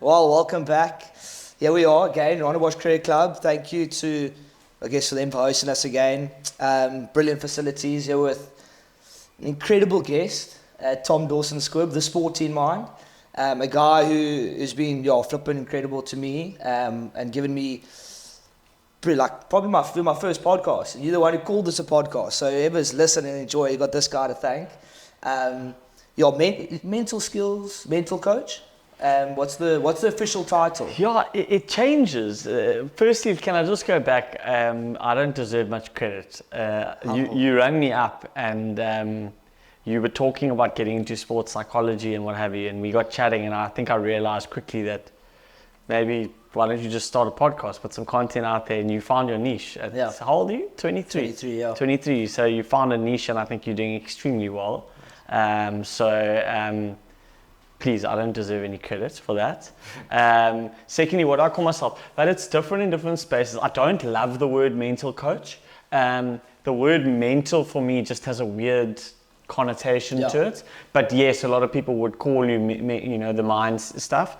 Well, welcome back. Here we are again, Ronnawash Cricket Club. Thank you to, for them for hosting us again. Brilliant facilities here with an incredible guest, Tom Dawson, Squibb, the sporting mind. A guy who has been flipping incredible to me and given me probably my first podcast. And you're the one who called this a podcast. So whoever's listening and enjoy, you got this guy to thank. Mental skills, mental coach. What's the official title? Yeah, it changes. Firstly, can I just go back? I don't deserve much credit. You rang me up and you were talking about getting into sports psychology and what have you, and we got chatting, and I think I realized quickly that maybe why don't you just start a podcast, put some content out there, and you found your niche. How old are you? 23? 23, yeah. 23, so you found a niche, and I think you're doing extremely well. Please, I don't deserve any credit for that. Secondly, what I call myself, but it's different in different spaces. I don't love the word mental coach. The word mental for me just has a weird connotation to it. But yes, a lot of people would call you, the minds stuff.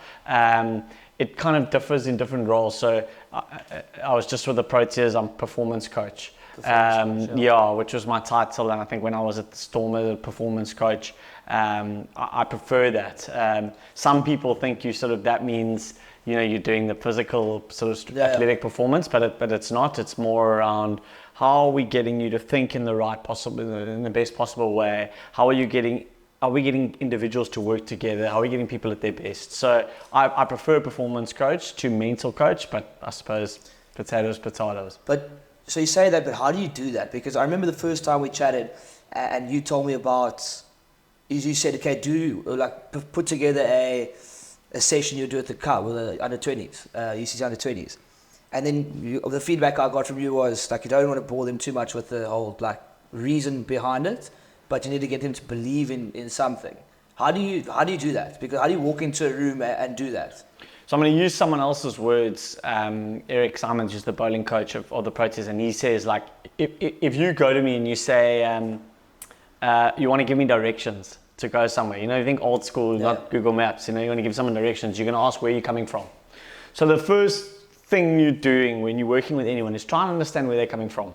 It kind of differs in different roles. So I was just with the Proteas, I'm performance coach. Which was my title, and I think when I was at the Storm as a performance coach, I prefer that. Some people think that means you're doing the physical athletic performance, but it's not. It's more around how are we getting you to think in the best possible way? Are we getting individuals to work together? How are we getting people at their best? So I prefer performance coach to mental coach, but I suppose potatoes. But so you say that, but how do you do that? Because I remember the first time we chatted, and you told me about. You said, okay, put together a session you do at the club with the under 20s, UCC under 20s, and then the feedback I got from you was you don't want to bore them too much with the whole reason behind it, but you need to get them to believe in something. How do you do that? Because how do you walk into a room and do that? So I'm going to use someone else's words. Eric Simons is the bowling coach of the Proteas, and he says if you go to me and you say you want to give me directions to go somewhere, you think old school, not Google Maps, you want to give someone directions, you're going to ask where you're coming from. So the first thing you're doing when you're working with anyone is try and understand where they're coming from.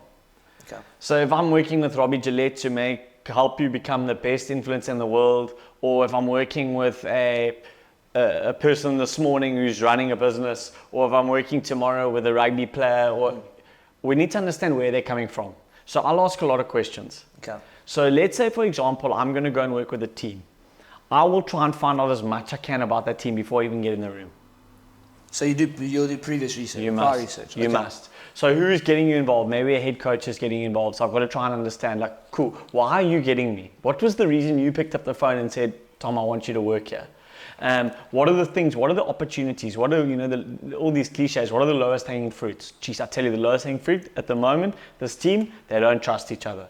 Okay. So if I'm working with Robbie Gillette to help you become the best influencer in the world, or if I'm working with a person this morning who's running a business, or if I'm working tomorrow with a rugby player, we need to understand where they're coming from. So I'll ask a lot of questions. Okay. So let's say, for example, I'm going to go and work with a team. I will try and find out as much I can about that team before I even get in the room. So you'll do previous research, prior research. You must. So who's getting you involved? Maybe a head coach is getting you involved. So I've got to try and understand, cool, why are you getting me? What was the reason you picked up the phone and said, Tom, I want you to work here? What are the things, what are the opportunities, what are, all these cliches, what are the lowest hanging fruits? Geez, I tell you, the lowest hanging fruit at the moment, this team, they don't trust each other.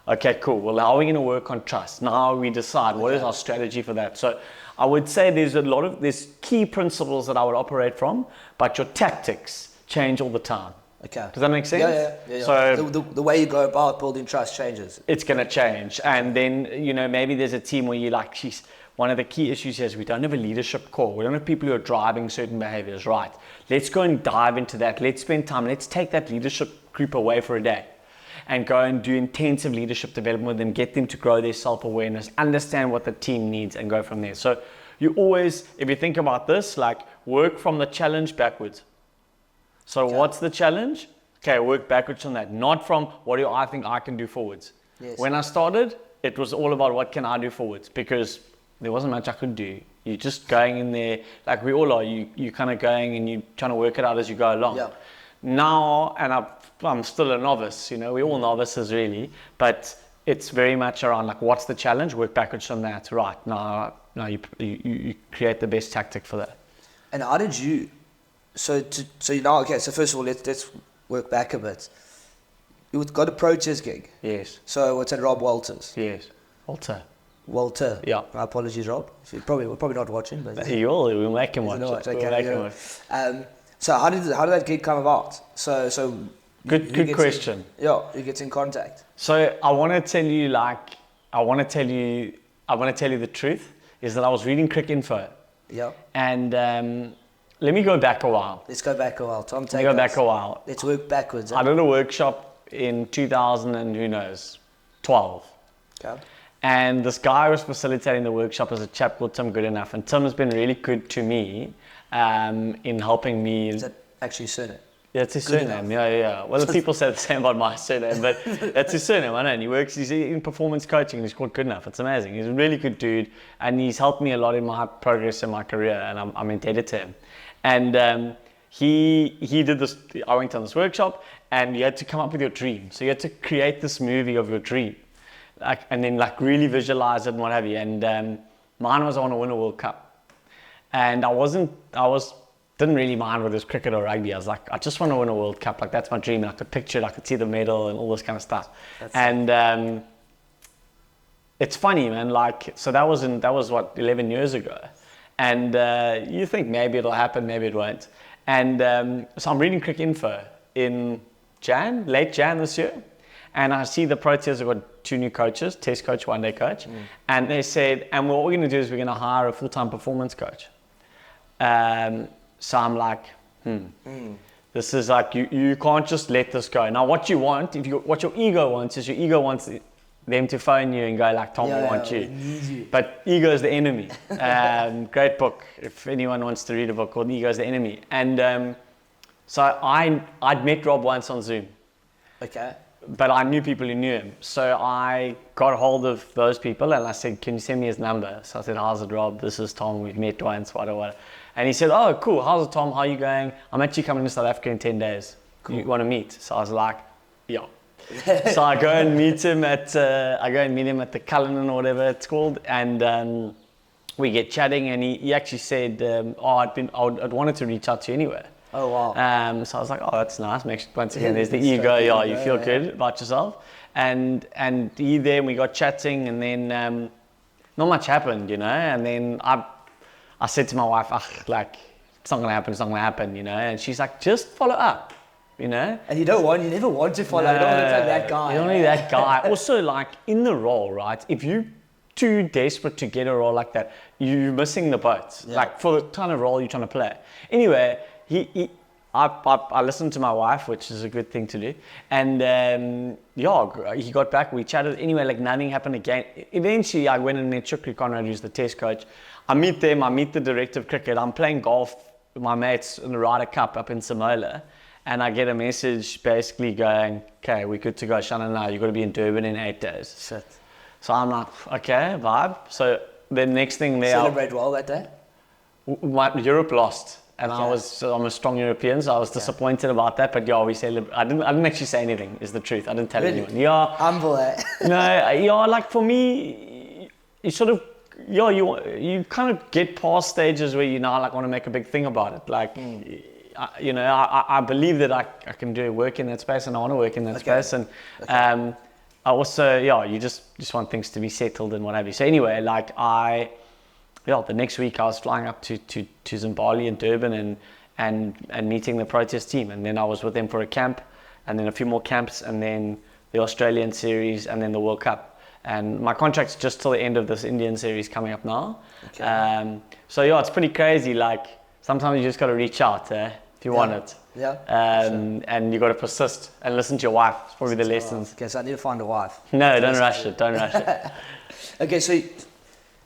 Okay, cool. Well, how are we going to work on trust? Now we decide what is our strategy for that. So I would say there's key principles that I would operate from, but your tactics change all the time. Okay. Does that make sense? Yeah. So the way you go about building trust changes. It's going to change. And then, maybe there's a team where you're one of the key issues is we don't have a leadership core. We don't have people who are driving certain behaviors, right? Let's go and dive into that. Let's spend time. Let's take that leadership group away for a day and go and do intensive leadership development with them, get them to grow their self-awareness, understand what the team needs, and go from there. So you always, if you think about this, work from the challenge backwards. So what's the challenge? Okay, work backwards on that. Not from what do I think I can do forwards. Yes. When I started, it was all about what can I do forwards, because there wasn't much I could do. You're just going in there, like we all are. You're kind of going and you're trying to work it out as you go along. Yeah. Now, and I'm still a novice, we're all novices really, but it's very much around what's the challenge, work backwards from that. Right, now you create the best tactic for that. And how did you, so first of all, let's work back a bit. You got a Proteas gig. Yes. So it's at Rob Walters. Yes. Walter. Yeah. My apologies, Rob. We're probably not watching, but we'll make him watch. So how did that gig come about? So good question. Who gets in contact? So I want to tell you the truth is that I was reading Cricket Info. Yeah. And let me go back a while. Let's go back a while. Tom, Let me go back a while. Let's work backwards. I did a workshop in 2000 and who knows, 12. Okay. And this guy was facilitating the workshop as a chap called Tim Goodenough. And Tim has been really good to me in helping me. Is that actually surname? Yeah, it's his surname. Yeah. Well, the people say the same about my surname, but that's his surname. I know. And he's in performance coaching and he's called Goodenough. It's amazing. He's a really good dude and he's helped me a lot in my progress in my career and I'm indebted to him. And he did this. I went on this workshop and you had to come up with your dream. So you had to create this movie of your dream. And then really visualize it and what have you. And mine was I want to win a World Cup. And didn't really mind whether it was cricket or rugby. I was like, I just want to win a World Cup. Like that's my dream. And I could picture it. I could see the medal and all this kind of stuff. It's funny, man. Like, so that was what, 11 years ago. And you think maybe it'll happen, maybe it won't. And so I'm reading Cricket Info in late Jan this year. And I see the Proteas have got 2 new coaches, test coach, one-day coach. And they said, and what we're going to do is we're going to hire a full-time performance coach. So I'm like, this is like, you can't just let this go. Now what you want, what your ego wants is your ego wants them to phone you and go like, Tom, we want you. But ego is the enemy. Great book. If anyone wants to read a book called Ego is the Enemy. And so I'd met Rob once on Zoom. Okay. But I knew people who knew him. So I got hold of those people and I said, can you send me his number? So I said, how's it, Rob? This is Tom. We've met once, whatever. And he said, oh, cool. How's it, Tom? How are you going? I'm actually coming to South Africa in 10 days. Cool. You want to meet? So I was like, yeah. So I go and meet him at the Cullinan or whatever it's called. And we get chatting and he actually said, I'd wanted to reach out to you anyway. Oh, wow. So I was like, oh, that's nice. Once again, there's the ego. Yeah, you feel good about yourself. And he there, and we got chatting, and then not much happened, you know. And then I said to my wife, it's not going to happen, you know. And she's like, just follow up, you know. And you never want to follow. You don't want to be that guy. You don't need that guy. Also, like, in the role, right, if you're too desperate to get a role like that, you're missing the boat. Yeah. Like, for the kind of role you're trying to play. Anyway, I listened to my wife, which is a good thing to do. And he got back, we chatted. Anyway, like nothing happened again. Eventually, I went and met Shukri Conrad, who's the test coach. I meet them, I meet the director of cricket. I'm playing golf with my mates in the Ryder Cup up in Samoa. And I get a message basically going, okay, we're good to go, Shannon, now. You've got to be in Durban in 8 days. Shit. So I'm like, okay, vibe. So the next thing there... Celebrate well that day? Europe lost. And Okay. I'm a strong European, so I was disappointed about that. But yeah, we celebrate. I didn't actually say anything. Is the truth. I didn't tell anyone. Yeah. Humble, eh? No, yeah. Like for me, you sort of, you kind of get past stages where you now like want to make a big thing about it. Like, I believe that I can do work in that space, and I want to work in that space. And I also, you just want things to be settled and what have you. So anyway, like the next week I was flying up to Zimbabwe and Durban and meeting the Proteas team, and then I was with them for a camp, and then a few more camps, and then the Australian series, and then the World Cup. And my contract's just till the end of this Indian series coming up now. Okay. So it's pretty crazy. Like sometimes you just got to reach out if you want it. Yeah. And you got to persist and listen to your wife. It's probably the lessons. Okay, so I need to find a wife. No, don't rush it. Don't rush it. Okay, so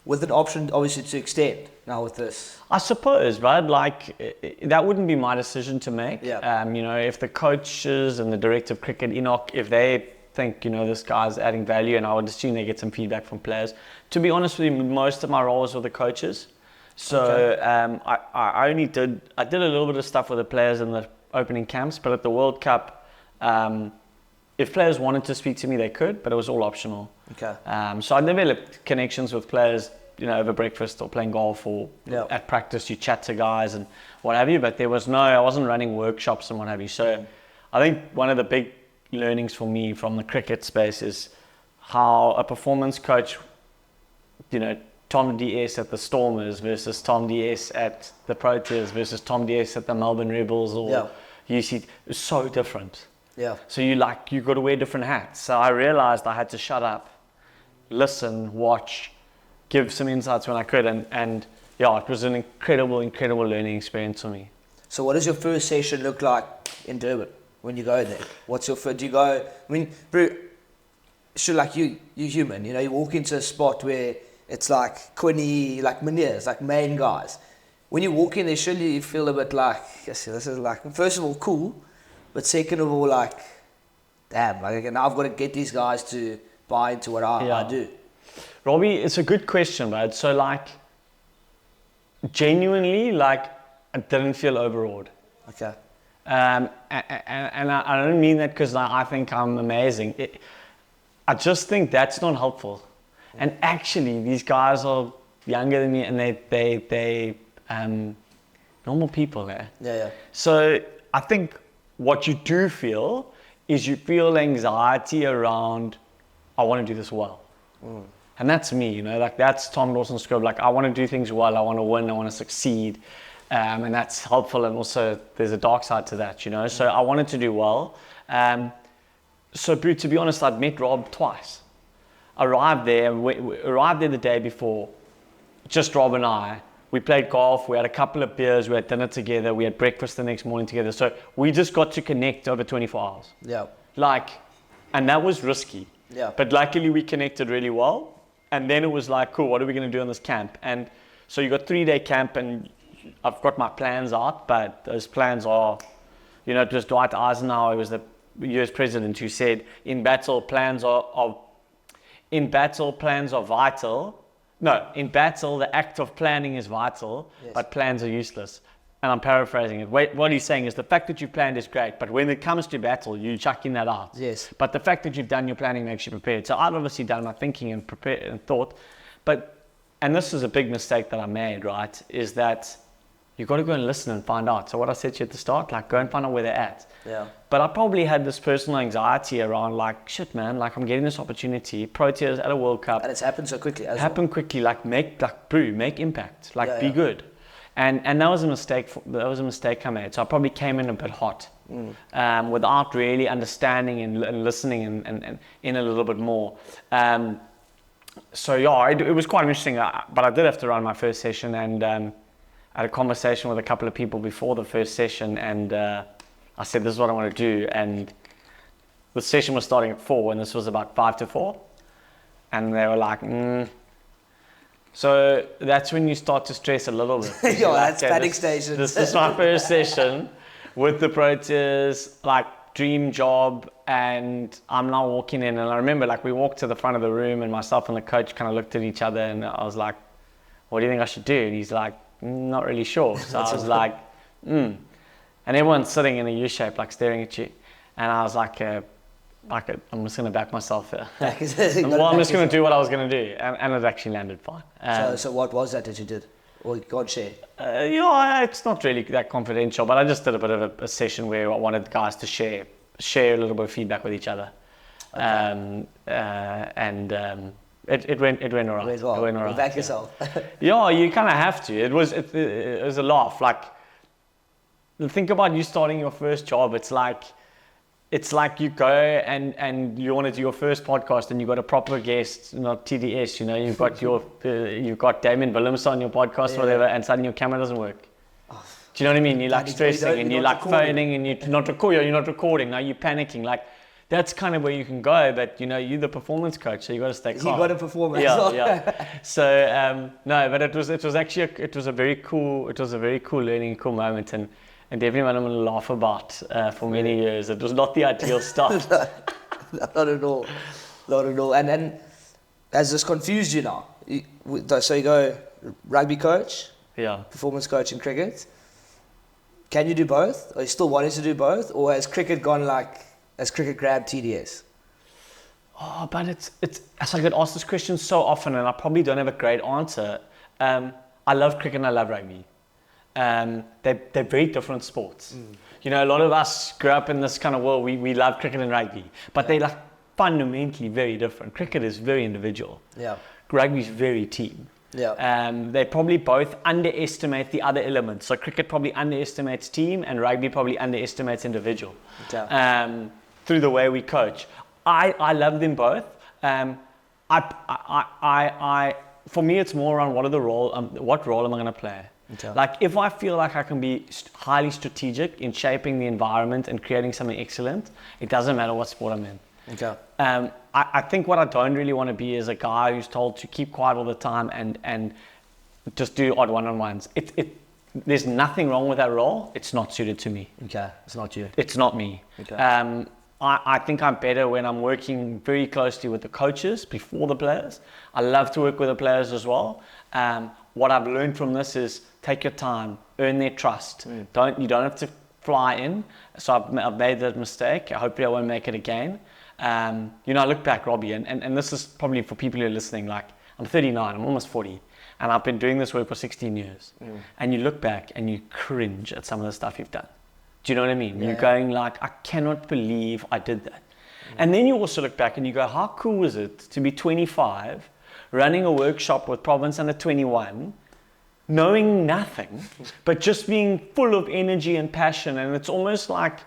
with an option, obviously, to extend now with this. I suppose, right? Like, that wouldn't be my decision to make. Yeah. If the coaches and the director of cricket, Enoch, if they think, this guy's adding value, and I would assume they get some feedback from players. To be honest with you, most of my roles were the coaches. So I did a little bit of stuff with the players in the opening camps, but at the World Cup, if players wanted to speak to me, they could, but it was all optional. Okay. So I developed connections with players, over breakfast or playing golf or at practice. You chat to guys and what have you, but I wasn't running workshops and what have you. So I think one of the big learnings for me from the cricket space is how a performance coach, Tom DS at the Stormers versus Tom DS at the Proteas versus Tom DS at the Melbourne Rebels or UC is so different. Yeah. So you got to wear different hats. So I realized I had to shut up, listen, watch, give some insights when I could, and yeah, it was an incredible learning experience for me. So what does your first session look like in Durban when you go there? What's your first, do you go, I mean, bro, sure, like you're human, you know, you walk into a spot where it's like Quinny, like Meneers, like main guys. When you walk in there, surely you feel a bit like, yes, this is like, first of all, cool, but second of all, like, damn, like now I've got to get these guys to buy into what I do. Robbie, it's a good question, right? So like, genuinely, like, I didn't feel overawed. Okay. And I don't mean that because I think I'm amazing. I just think that's not helpful. And actually, these guys are younger than me, and they normal people there. Yeah. So I think what you do feel is you feel anxiety around, I want to do this well. And that's me, you know, like that's Tom Dawson Squibb. Like I want to do things well, I want to win, I want to succeed. And that's helpful, and also there's a dark side to that, you know. So I wanted to do well. So to be honest, I'd met Rob twice. Arrived there the day before, just Rob and I. We played golf, we had a couple of beers, we had dinner together, we had breakfast the next morning together. So we just got to connect over 24 hours. Yeah. Like, and that was risky. Yeah. But luckily we connected really well. And then it was like, cool, what are we going to do on this camp? And so you got 3-day camp, and I've got my plans out, but those plans are, you know, it was Dwight Eisenhower, who was the US president, who said, in battle, plans are vital. No, in battle, the act of planning is vital, yes, but plans are useless. And I'm paraphrasing it. What he's saying is the fact that you planned is great, but when it comes to battle, you're chucking that out. Yes. But the fact that you've done your planning makes you prepared. So I've obviously done my thinking and prepared and thought, and this is a big mistake that I made, right, is that you've got to go and listen and find out. So what I said to you at the start, like go and find out where they're at. Yeah. But I probably had this personal anxiety around like, shit man, like I'm getting this opportunity, Proteas at a World Cup. And it's happened so quickly. Quickly, like make impact, like be good. And that was a mistake. That was a mistake I made. So I probably came in a bit hot, without really understanding and listening and in a little bit more. So yeah, it was quite interesting. But I did have to run my first session, and I had a conversation with a couple of people before the first session, and I said, "This is what I want to do." And the session was starting at 4, and this was about 5 to 4, and they were like, So that's when you start to stress a little bit. Yeah, that's panic stations. This is my first session with the Proteas, like dream job, and I'm now walking in, and I remember like we walked to the front of the room, and myself and the coach kind of looked at each other, and I was like, what do you think I should do? And he's like, not really sure. So I was like, And everyone's sitting in a U shape, like staring at you, and I was like, I'm just going to back myself here. I'm just going to do what I was going to do. And it actually landed fine. So what was that you did? Or you can't share? It's not really that confidential, but I just did a bit of a session where I wanted guys to share a little bit of feedback with each other. Okay. It went all right. It went all right. Back yourself. Yeah, you kind of have to. It was a laugh. Like, think about you starting your first job. It's like you go and you want to do your first podcast, and you've got a proper guest, not TDS, you know, you've got Damien Willems on your podcast or whatever, and suddenly your camera doesn't work. Oh, do you know what I mean? You're like stressing, and you're like phoning, and you're not recording, now you're panicking. Like, that's kind of where you can go, but you know, you're the performance coach, so you got to stay calm. You got to perform. Yeah. So no, but it was a very cool learning, cool moment, and definitely one I'm going to laugh about for many years. It was not the ideal start. Not at all. And then, has this confused you now? So you go rugby coach, performance coach in cricket. Can you do both? Are you still wanting to do both? Or has cricket grabbed TDS? Oh, but it's I get asked this question so often, and I probably don't have a great answer. I love cricket and I love rugby. They're very different sports. You know, a lot of us grew up in this kind of world. We love cricket and rugby, but they're like fundamentally very different. Cricket is very individual. Yeah. Rugby is very team. Yeah. They probably both underestimate the other elements. So cricket probably underestimates team, and rugby probably underestimates individual. Yeah. Through the way we coach, I love them both. for me, it's more around what role am I going to play? Okay. Like, if I feel like I can be highly strategic in shaping the environment and creating something excellent, it doesn't matter what sport I'm in. Okay. I think what I don't really want to be is a guy who's told to keep quiet all the time and just do odd one-on-ones. There's nothing wrong with that role. It's not suited to me. Okay. It's not you. It's not me. Okay. I think I'm better when I'm working very closely with the coaches before the players. I love to work with the players as well. What I've learned from this is take your time, earn their trust. You don't have to fly in. So I've made that mistake. Hopefully I won't make it again. I look back, Robbie, and this is probably for people who are listening, like, I'm 39, I'm almost 40, and I've been doing this work for 16 years. And you look back and you cringe at some of the stuff you've done. Do you know what I mean? Yeah. You're going like, I cannot believe I did that. And then you also look back and you go, how cool was it to be 25, running a workshop with Province under 21, knowing nothing, but just being full of energy and passion. And it's almost like,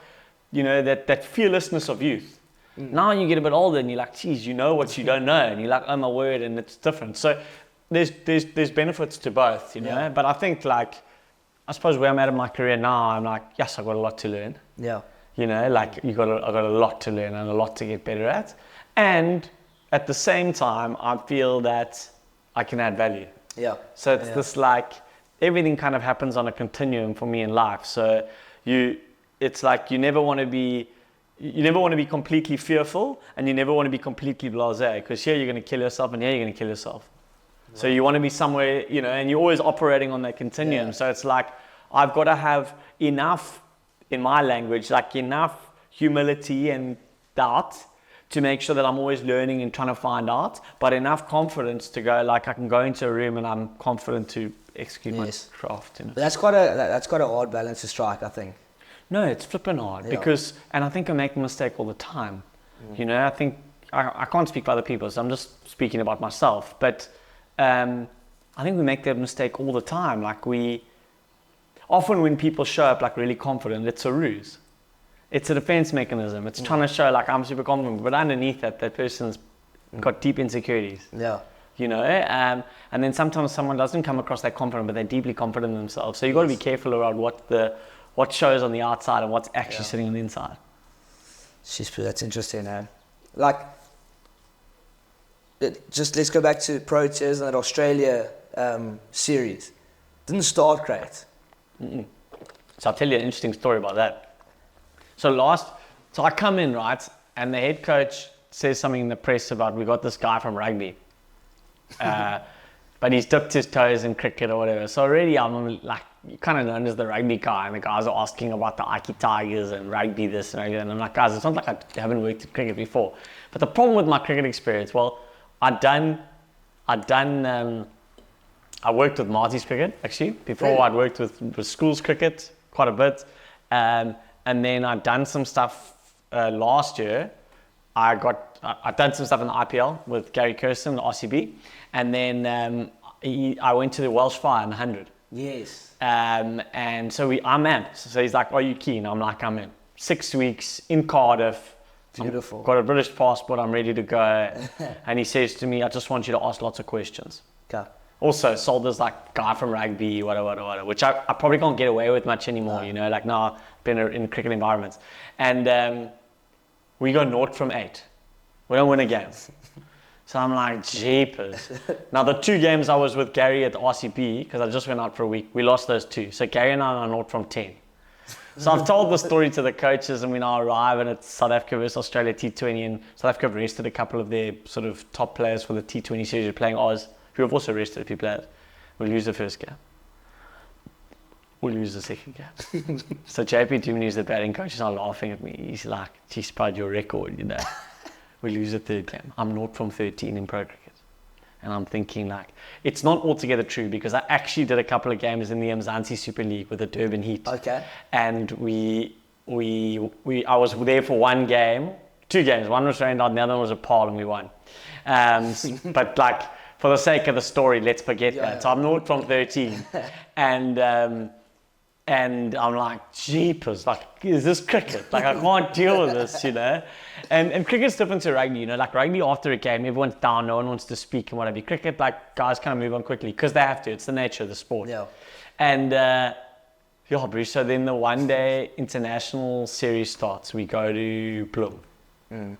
that fearlessness of youth. Now you get a bit older and you're like, geez, you know what you don't know. And you're like, oh my word, and it's different. So there's benefits to both, Yeah. But I think, like, I suppose where I'm at in my career now, I'm like, yes, I've got a lot to learn. Yeah. I've got a lot to learn and a lot to get better at. And at the same time, I feel that I can add value. Yeah. So it's this, like, everything kind of happens on a continuum for me in life. So it's like you never want to be completely fearful, and you never want to be completely blasé, because here you're going to kill yourself and here you're going to kill yourself. Right. So you want to be somewhere, and you're always operating on that continuum. Yeah. So it's like, I've got to have enough, in my language, like enough humility and doubt to make sure that I'm always learning and trying to find out, but enough confidence to go, like, I can go into a room and I'm confident to execute my craft. But that's quite a hard balance to strike, I think. No, it's flipping hard because, and I think I make a mistake all the time. I think I can't speak for other people, so I'm just speaking about myself. But I think we make that mistake all the time. Like, often when people show up like really confident, it's a ruse. It's a defense mechanism. It's trying to show like I'm super confident, but underneath that person's got deep insecurities. Yeah. And then sometimes someone doesn't come across that confident, but they're deeply confident in themselves. So you've got to be careful around what shows on the outside and what's actually sitting on the inside. That's interesting, man. Like, let's go back to Proteas and that Australia series. Didn't start great. So I'll tell you an interesting story about that. So I come in, right, and the head coach says something in the press about, we got this guy from rugby. But he's dipped his toes in cricket or whatever. So already I'm like, kind of known as the rugby guy, and the guys are asking about the Ikey Tigers and rugby this and rugby that. And I'm like, guys, it's not like I haven't worked in cricket before. But the problem with my cricket experience, I worked with Marty's cricket, actually. Before, really? I'd worked with schools cricket quite a bit. And then I'd done some stuff last year. I'd done some stuff in the IPL with Gary Kirsten, the RCB. And then I went to the Welsh Fire in the 100. Yes. And so I'm in. So he's like, are you keen? I'm like, I'm in. 6 weeks in Cardiff. Beautiful. Got a British passport. I'm ready to go. And he says to me, I just want you to ask lots of questions. Okay. Also, sold as like guy from rugby, whatever, which I probably can't get away with much anymore, like now I've been in cricket environments. And we go 0 from 8. We don't win a game. So I'm like, jeepers. Now the 2 games I was with Gary at the RCB, because I just went out for a week, we lost those 2. So Gary and I are 0 from 10. So I've told the story to the coaches, and we now arrive, and it's South Africa versus Australia T20, and South Africa have rested a couple of their sort of top players for the T20 series. We're playing Oz, who have also rested a few players. We'll lose the first game. We'll lose the second game. So JP Dumini, who's the batting coach, is now laughing at me. He's like, geez, proud your record, We lose the third game. I'm 0 from 13 in pro cricket. And I'm thinking, like, it's not altogether true, because I actually did a couple of games in the Mzansi Super League with the Durban Heat. Okay. And I was there for 1 game, 2 games. One was rained out, and the other one was a pole, and we won. But like, for the sake of the story, let's forget that. So I'm 0 from 13. And And I'm like, jeepers, like, is this cricket? Like, I can't deal with this, you know? And cricket's different to rugby, you know? Like, rugby after a game, everyone's down, no one wants to speak and whatever. Cricket, like, guys kind of move on quickly because they have to. It's the nature of the sport. Yeah. And, yeah, Bruce, so then the one day international series starts. We go to Bloem. I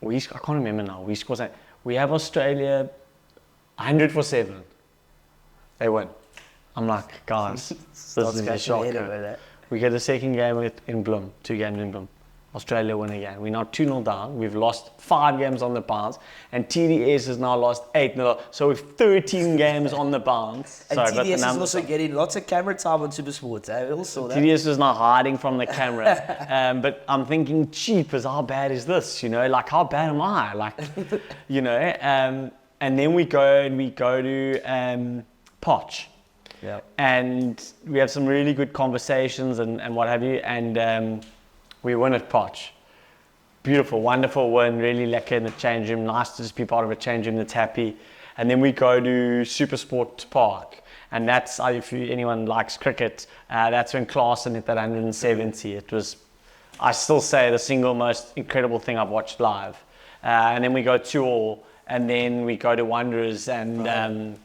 can't remember now. We have Australia 100 for 7. They win. I'm like, guys, this is a shocker. We get a second game in Bloem, 2 games in Bloem. Australia win again. We're now 2-0 down. We've lost 5 games on the bounce, and TDS has now lost 8-0. So we've 13 games on the bounce. And TDS is also getting lots of camera time on Supersports. I also that. TDS is not hiding from the camera. But I'm thinking, jeepers, how bad is this? You know, like, how bad am I? Like, you know, and then we go to Poch. Yeah. And we have some really good conversations and what have you. And we win at Poch. Beautiful, wonderful win. Really lekker in the change room. Nice to just be part of a change room that's happy. And then we go to Supersport Park. And that's, if anyone likes cricket, that's when Klaasen hit that 170. It was, I still say, the single most incredible thing I've watched live. And then we go 2-2. And then we go to Wanderers and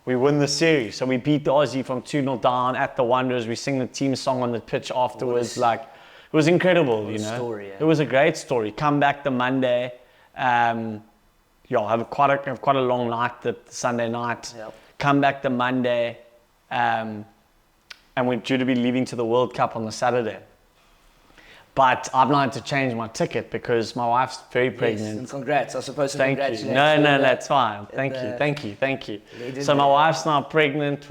we win the series. So we beat the Aussie from 2-0 down at the Wanderers. We sing the team song on the pitch afterwards. Like, it was incredible, you know. Story, yeah. It was a great story. Come back the Monday. Have quite a long night the Sunday night. Yep. Come back the Monday. And we're due to be leaving to the World Cup on the Saturday. But I've now had to change my ticket because my wife's very pregnant. Yes, and congrats. I suppose to Thank congratulate you. No, you. that's fine. Thank you. So my wife's now pregnant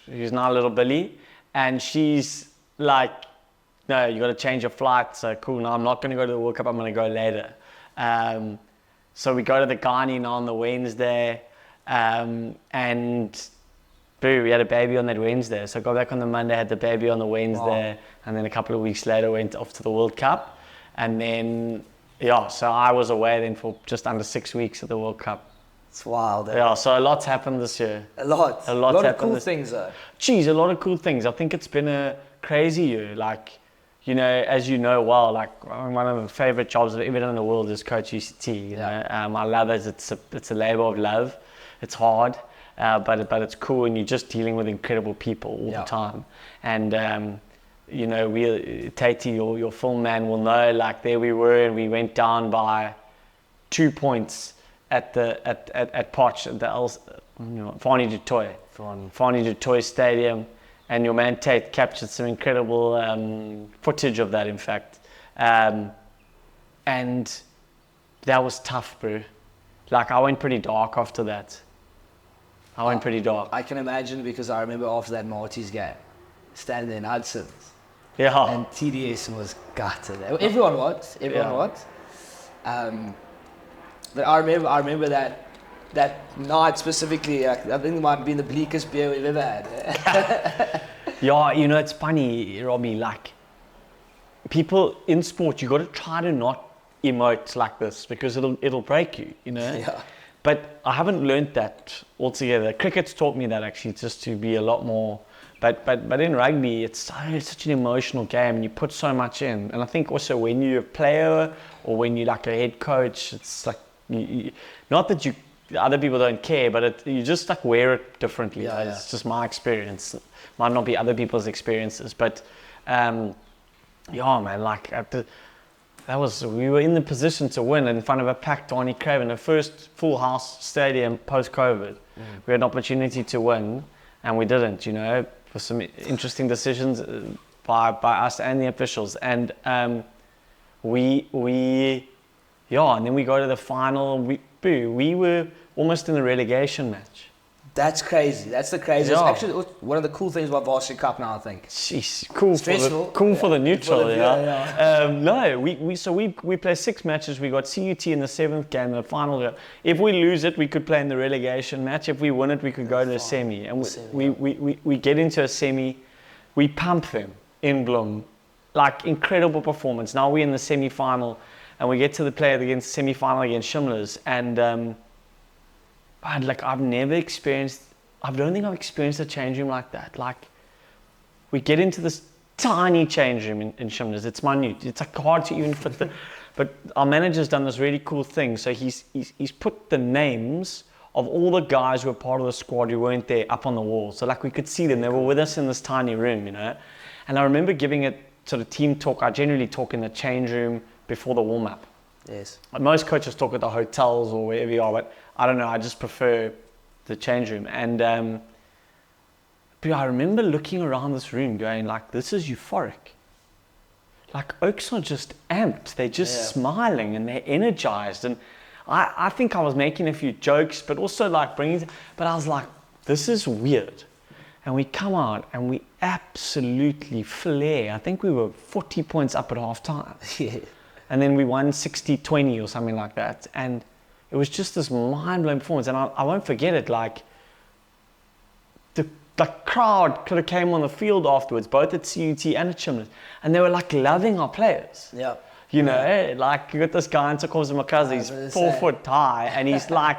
she's now a little Billy, and she's like, no, you got to change your flight. So cool. No, I'm not going to go to the World Cup. I'm going to go later. So we go to the gynae now on the Wednesday, and boo, we had a baby on that Wednesday. So I got back on the Monday, had the baby on the Wednesday. Wow. And then a couple of weeks later went off to the World Cup. And then, so I was away then for just under 6 weeks at the World Cup. It's wild. Yeah, so a lot's happened this year. A lot of cool things though. Geez, a lot of cool things. I think it's been a crazy year. Like, you know, as you know well, like one of the favorite jobs I've ever done in the world is coach UCT. You know, I love it. It's a labor of love. It's hard. But it's cool, and you're just dealing with incredible people all the time. And you know, Tati, your film man, will know. Like, there we were, and we went down by 2 points at Poch at the Fani du Toit Stadium, and your man Tate captured some incredible footage of that, in fact, and that was tough, bro. Like, I went pretty dark after that. I can imagine, because I remember after that Marty's game, standing there in Hudson's. Yeah. And TDS was gutted. Everyone was. But I remember that night specifically. I think it might have been the bleakest beer we've ever had. Yeah, you know, it's funny, Robbie. Like, people in sport, you got to try to not emote like this because it'll break you. You know. Yeah. But I haven't learned that altogether. Cricket's taught me that, actually, just to be a lot more. But in rugby, it's such an emotional game, and you put so much in. And I think also when you're a player or when you're like a head coach, it's like, not that other people don't care, but you just like wear it differently. Yeah. It's just my experience. It might not be other people's experiences, but man, like we were in the position to win in front of a packed Donny Craven, the first full house stadium post-COVID. We had an opportunity to win, and we didn't, you know, for some interesting decisions by us and the officials. And and then we go to the final. We were almost in the relegation match. That's crazy. That's the craziest. Yeah. Actually, one of the cool things about Varsity Cup now, I think. Jeez, cool Stressful. For the neutral, Yeah. We play 6 matches. We got CUT in the 7th game, the final game. If we lose it, we could play in the relegation match. If we win it, we could go to a semi. And we get into a semi. We pump them in Bloem. Like, incredible performance. Now we're in the semi-final, and we get to the play against semi-final against Shimlers. And like, I've never experienced I don't think I've experienced a change room like that. Like, we get into this tiny change room in Shimners. It's minute. It's like hard to even fit the. But our manager's done this really cool thing. So he's put the names of all the guys who were part of the squad who weren't there up on the wall. So like we could see them. They were with us in this tiny room, you know. And I remember giving it sort of team talk. I generally talk in the change room before the warm up. Yes. Most coaches talk at the hotels or wherever you are, but I don't know. I just prefer the change room. And but I remember looking around this room going like, this is euphoric. Like Oaks are just amped. They're just smiling and they're energized. And I think I was making a few jokes, but also like but I was like, this is weird. And we come out and we absolutely flare. I think we were 40 points up at half time. Yeah. And then we won 60-20 or something like that. And it was just this mind-blowing performance. And I won't forget it, like, the crowd could have came on the field afterwards, both at CUT and at Shimners, and they were like loving our players. Yeah. You know, like you got this guy in Sokoza Makazi, he's 4 foot high, and he's like,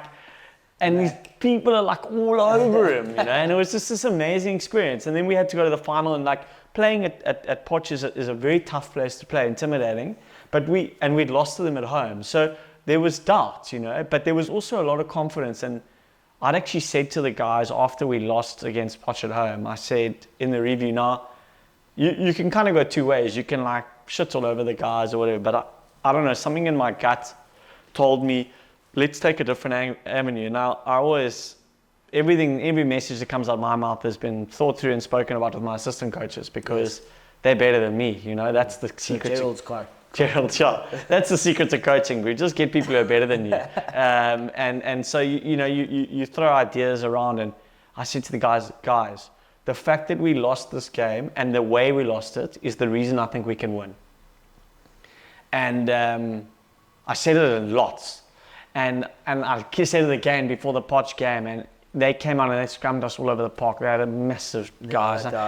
and these people are like all over him, you know, and it was just this amazing experience. And then we had to go to the final, and like playing at Potch is a very tough place to play, intimidating, but we'd lost to them at home. So there was doubt, you know, but there was also a lot of confidence. And I'd actually said to the guys after we lost against Potch at home, I said in the review, now, you can kind of go two ways. You can like shit all over the guys or whatever, but I don't know, something in my gut told me, let's take a different avenue. Now, I always, every message that comes out of my mouth has been thought through and spoken about with my assistant coaches because they're better than me, you know, that's the secret. Gerald's quite. Gerald, yeah. That's the secret to coaching. We just get people who are better than you. And so, you throw ideas around. And I said to the guys, the fact that we lost this game and the way we lost it is the reason I think we can win. And I said it in lots. And I said it again before the Potch game. And they came out and they scrummed us all over the park. They had a massive guys. Stumpy,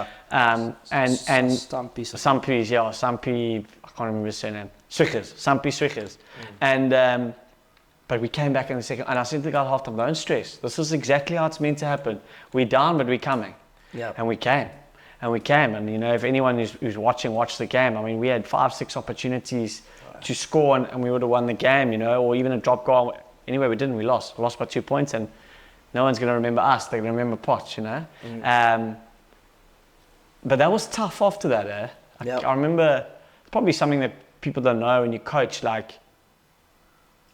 I can't remember his surname. Sampie Swiggers. And but we came back in the second, and I said to the guys half time, don't stress. This is exactly how it's meant to happen. We're down, but we're coming. Yeah. And we came. And you know, if anyone who's watching watched the game, I mean, we had 5-6 opportunities to score, and we would have won the game, you know, or even a drop goal. Anyway, we didn't. We lost. We lost by 2 points, and no one's going to remember us. They're going to remember Potch, you know. But that was tough after that, eh? I remember, probably something that people don't know when you coach, like,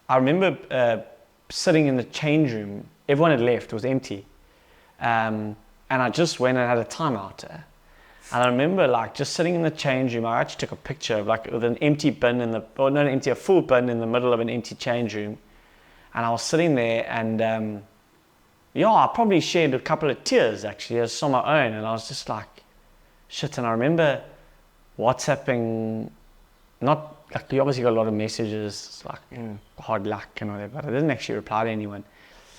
I remember sitting in the change room. Everyone had left. It was empty. And I just went and had a timeout. And I remember, like, just sitting in the change room. I actually took a picture of, like, with an empty bin a full bin in the middle of an empty change room. And I was sitting there, and I probably shed a couple of tears, actually, just on my own. And I was just like, shit. And I remember WhatsApping, not like, you obviously got a lot of messages, like hard luck and whatever, but I didn't actually reply to anyone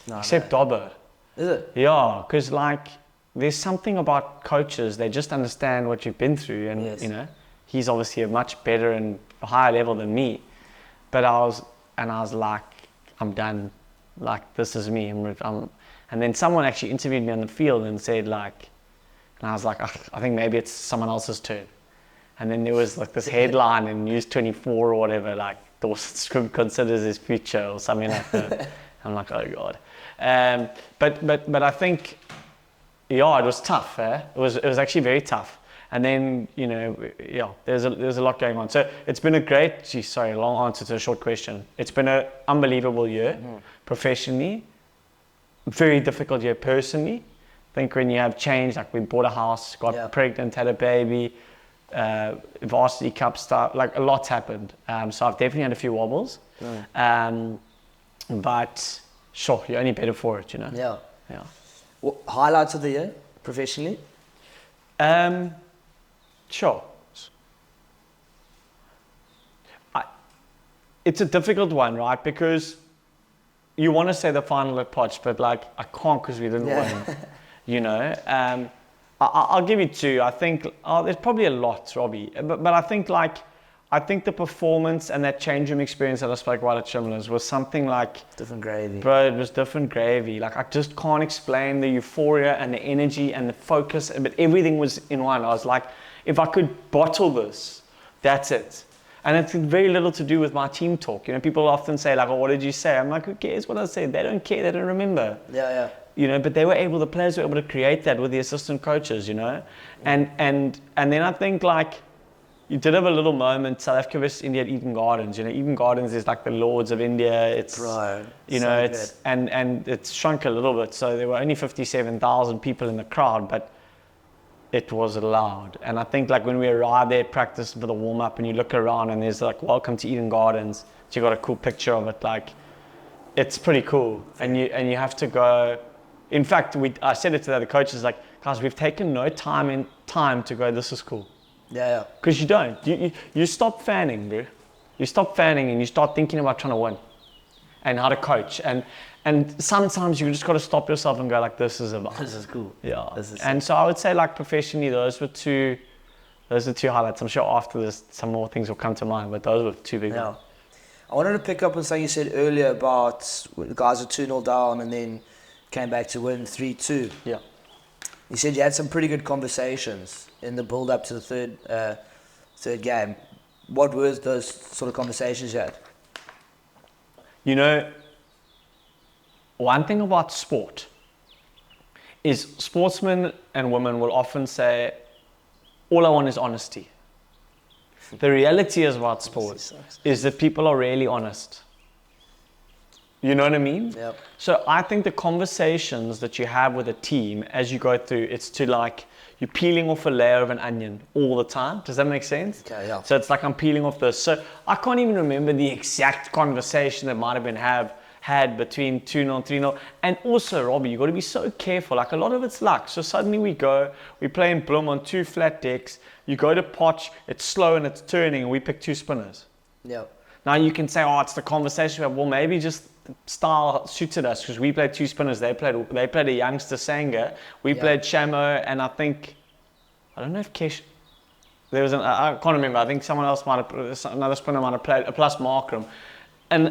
except Dobbo. Is it? Yeah, because like there's something about coaches, they just understand what you've been through, and you know, he's obviously a much better and higher level than me, but I was like, I'm done, like this is me. And then someone actually interviewed me on the field and said like, and I was like, I think maybe it's someone else's turn. And then there was like this headline in News 24 or whatever, like Dawson Squibb considers his future or something like that. I'm like, oh God. But I think, it was tough. It was actually very tough. And then, you know, there's a lot going on. So it's been a long answer to a short question. It's been an unbelievable year professionally, very difficult year personally. I think when you have change, like we bought a house, got pregnant, had a baby, varsity cup stuff, like a lot's happened. So I've definitely had a few wobbles. But sure, you're only better for it, you know. Yeah. Well, highlights of the year professionally? Sure. It's a difficult one, right? Because you want to say the final at Potch, but like I can't because we didn't win. You know. I'll give you two. I think there's probably a lot, Robbie, but I think like I think the performance and that change room experience that I spoke about at Shimlers was something like... Different gravy. Bro, it was different gravy. Like, I just can't explain the euphoria and the energy and the focus, but everything was in one. I was like, if I could bottle this, that's it. And it's very little to do with my team talk. You know, people often say, like, oh, what did you say? I'm like, who cares what I said? They don't care. They don't remember. Yeah. You know, but the players were able to create that with the assistant coaches, you know? And then I think, like, you did have a little moment, South Africa versus India at Eden Gardens. You know, Eden Gardens is like the Lords of India. It's, Bro, you know, so it's, and it's shrunk a little bit. So there were only 57,000 people in the crowd, but it was loud. And I think, like, when we arrived there at practice for the warm-up and you look around and there's like, welcome to Eden Gardens. So you got a cool picture of it. Like, it's pretty cool. And you have to go. In fact, I said it to the other coaches, like, guys, we've taken no time to go, this is cool. Yeah. Because you don't. You stop fanning, bro. You stop fanning and you start thinking about trying to win and how to coach. And sometimes you just got to stop yourself and go, like, this is about. This is cool. Yeah. And so I would say, like, professionally, those are two highlights. I'm sure after this, some more things will come to mind, but those were two big ones. I wanted to pick up on something you said earlier about the guys were 2-0 down and then came back to win 3-2. Yeah. You said you had some pretty good conversations in the build-up to the third game. What were those sort of conversations you had? You know, one thing about sport is sportsmen and women will often say, all I want is honesty. The reality is about sports is that people are rarely honest. You know what I mean? Yep. So I think the conversations that you have with a team as you go through, it's to, like, you're peeling off a layer of an onion all the time. Does that make sense? Okay, yeah. So it's like I'm peeling off this. So I can't even remember the exact conversation that might have been had between 2-0 and 3-0. And also, Robbie, you've got to be so careful. Like, a lot of it's luck. So suddenly we play in Bloem on 2 flat decks. You go to Potch, it's slow and it's turning, and we pick 2 spinners. Yeah. Now you can say, oh, it's the conversation. Well, maybe just style suited us because we played 2 spinners. They played a youngster Sanger. We played Shamo, and I don't know if Kesh. I can't remember. I think someone else another spinner might have played a plus Markram, and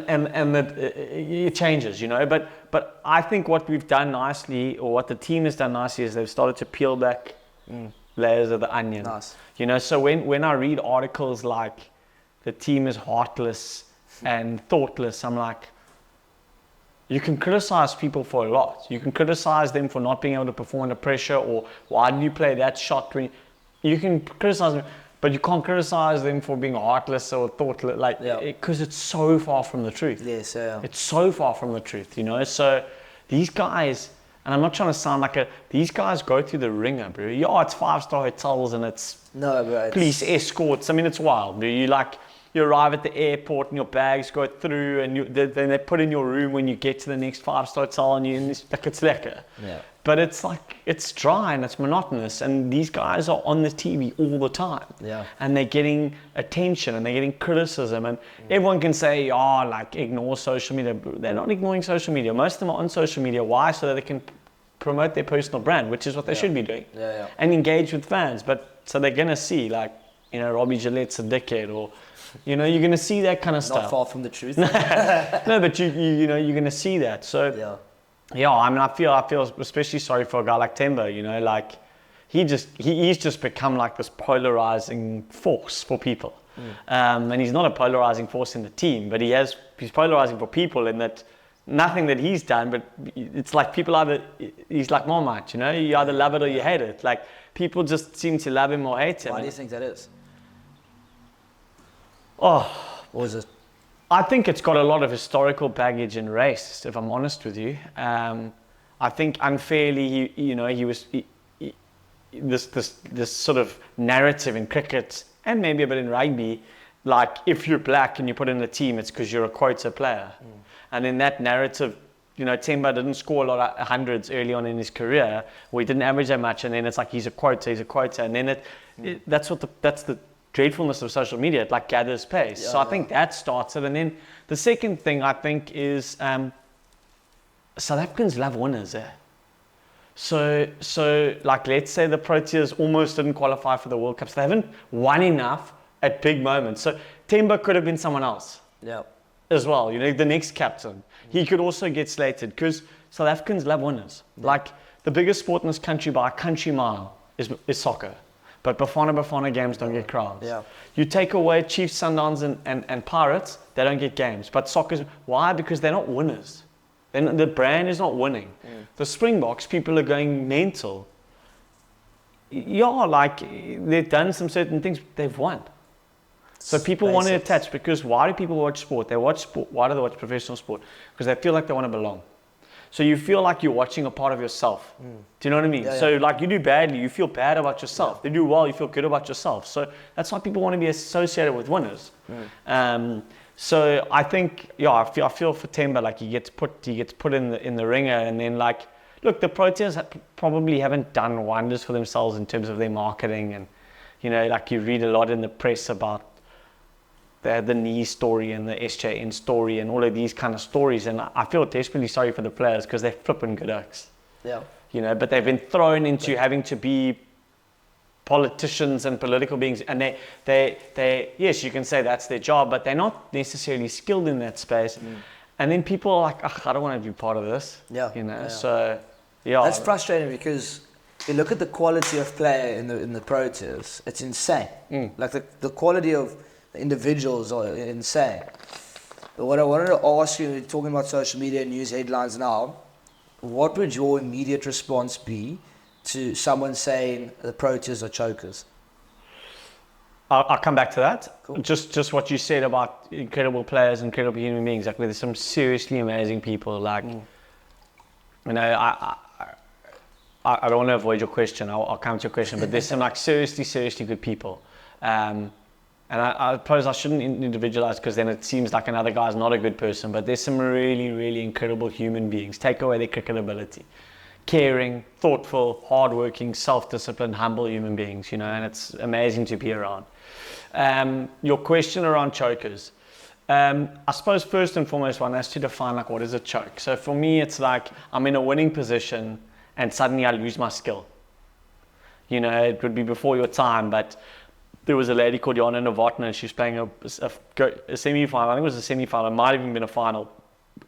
that it changes, you know. But I think what we've done nicely, or what the team has done nicely, is they've started to peel back layers of the onion. Nice. You know, so when I read articles like the team is heartless and thoughtless, I'm like, you can criticize people for a lot. You can criticize them for not being able to perform under pressure, or why didn't you play that shot? You can criticize them, but you can't criticize them for being heartless or thoughtless, like, because it's so far from the truth. Yes, yeah. It's so far from the truth, you know. So these guys, and I'm not trying to sound like these guys go through the ringer, bro. Yeah, it's 5-star hotels and it's police escorts. I mean, it's wild, bro. You arrive at the airport and your bags go through, and then they put in your room when you get to the next 5-star hotel, and it's lekker. Yeah. But it's like, it's dry and it's monotonous, and these guys are on the TV all the time. Yeah. And they're getting attention and they're getting criticism, and everyone can say, oh, like, ignore social media. They're not ignoring social media. Most of them are on social media. Why? So that they can promote their personal brand, which is what they should be doing. Yeah. And engage with fans. But so they're gonna see, like, you know, Robbie Gillette's a dickhead, or, you know, you're going to see that kind of stuff. Not far from the truth. No, but you know, you're going to see that. So, yeah, I mean, I feel especially sorry for a guy like Temba, you know, like, he's just become like this polarizing force for people. And he's not a polarizing force in the team, but he's polarizing for people in that nothing that he's done, but it's like he's like Marmite, you know, you either love it or you hate it. Like, people just seem to love him or hate him. Why do you think that is? Oh, Or is it? I think it's got a lot of historical baggage in race, if I'm honest with you. I think unfairly, this sort of narrative in cricket and maybe a bit in rugby, like, if you're black and you put in a team, it's because you're a quota player. And in that narrative, you know, Temba didn't score a lot of hundreds early on in his career, or he didn't average that much, and then it's like he's a quota, and then that's the dreadfulness of social media. It like gathers pace. So I think that starts it. And then the second thing I think is South Africans love winners. So like, let's say the Proteas almost didn't qualify for the World Cup. So they haven't won enough at big moments. So Temba could have been someone else Yeah. as well. You know, the next captain. He could also get slated because South Africans love winners. Like the biggest sport in this country by a country mile is soccer. But Bafana games don't get crowds. Yeah. You take away Chiefs, Sundowns and Pirates, they don't get games. But soccer's, why? Because they're not winners. The brand is not winning. The Springboks, people are going mental. Yeah, like they've done some certain things, they've won. So people want to attach because why do people watch sport? They watch sport. Why do they watch professional sport? Because they feel like they want to belong. So you feel like you're watching a part of yourself. Do you know what I mean? Yeah, so like you do badly, you feel bad about yourself. They do well, you feel good about yourself. So that's why people want to be associated with winners. So I think, yeah, I feel for Temba, like he gets put in the ringer, and then like, look, the Proteas probably haven't done wonders for themselves in terms of their marketing, and you know, like you read a lot in the press about the knee story and the SJN story and all of these kind of stories, and I feel desperately sorry for the players because they're flipping good oaks. Yeah. You know, but they've been thrown into having to be politicians and political beings, and they yes, you can say that's their job, but they're not necessarily skilled in that space. And then people are like, I don't want to be part of this. Yeah. You know, Yeah. So yeah. That's frustrating because you look at the quality of player in the Proteas, it's insane. Like the quality of the individuals are insane. But what I wanted to ask you, talking about social media and news headlines now, what would your immediate response be to someone saying the Proteas are chokers? I'll come back to that. Cool. Just what you said about incredible players, incredible human beings. Like there's some seriously amazing people. Like, you know, I don't want to avoid your question. I'll come to your question. But there's some like seriously good people. And I suppose I shouldn't individualize because then it seems like another guy's not a good person. But there's some really incredible human beings. Take away their cricket ability. Caring, thoughtful, hardworking, self-disciplined, humble human beings, you know, and it's amazing to be around. Your question around chokers. I suppose first and foremost, one has to define like what is a choke. So for me, it's like I'm in a winning position and suddenly I lose my skill. You know, it would be before your time, but there was a lady called Jana Novotna and she was playing a semi-final. I think it was a semi-final. It might have even been a final